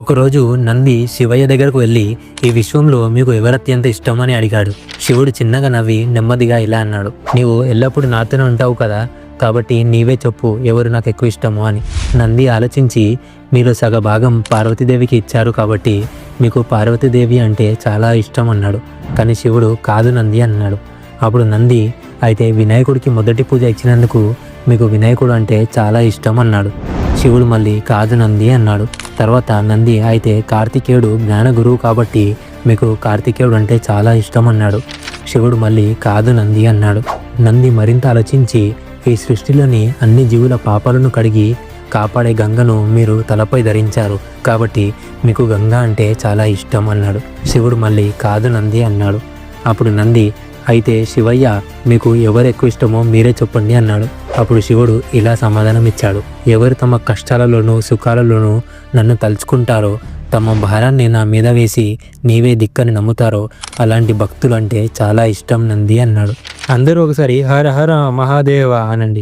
ఒకరోజు నంది శివయ్య దగ్గరకు వెళ్ళి ఈ విశ్వంలో మీకు ఎవరత్యంత ఇష్టం అని అడిగాడు. శివుడు చిన్నగా నవ్వి నెమ్మదిగా ఇలా అన్నాడు, నీవు ఎల్లప్పుడూ నాతోనే ఉంటావు కదా, కాబట్టి నీవే చెప్పు ఎవరు నాకు ఎక్కువ ఇష్టము అని. నంది ఆలోచించి, మీరు సగ భాగం పార్వతీదేవికి ఇచ్చారు కాబట్టి మీకు పార్వతీదేవి అంటే చాలా ఇష్టం అన్నాడు. కానీ శివుడు కాదు నంది అన్నాడు. అప్పుడు నంది, అయితే వినాయకుడికి మొదటి పూజ ఇచ్చినందుకు మీకు వినాయకుడు అంటే చాలా ఇష్టం అన్నాడు. శివుడు మళ్ళీ కాదు నంది అన్నాడు. తర్వాత నంది, అయితే కార్తికేయుడు జ్ఞాన గురువు కాబట్టి మీకు కార్తికేయుడు అంటే చాలా ఇష్టం అన్నాడు. శివుడు మళ్ళీ కాదు నంది అన్నాడు. నంది మరింత ఆలోచించి, ఈ సృష్టిలోని అన్ని జీవుల పాపాలను కడిగి కాపాడే గంగను మీరు తలపై ధరించారు కాబట్టి మీకు గంగ అంటే చాలా ఇష్టం అన్నాడు. శివుడు మళ్ళీ కాదు నంది అన్నాడు. అప్పుడు నంది, అయితే శివయ్య మీకు ఎవరు ఎక్కువ ఇష్టమో మీరే చెప్పండి అన్నాడు. అప్పుడు శివుడు ఇలా సమాధానం ఇచ్చాడు, ఎవరు తమ కష్టాలలోనూ సుఖాలలోనూ నన్ను తలుచుకుంటారో, తమ భారాన్ని నా మీద వేసి నీవే దిక్కని నమ్ముతారో అలాంటి భక్తులు అంటే చాలా ఇష్టం నంది అన్నాడు. అందరూ ఒకసారి హర హర మహాదేవ అనండి.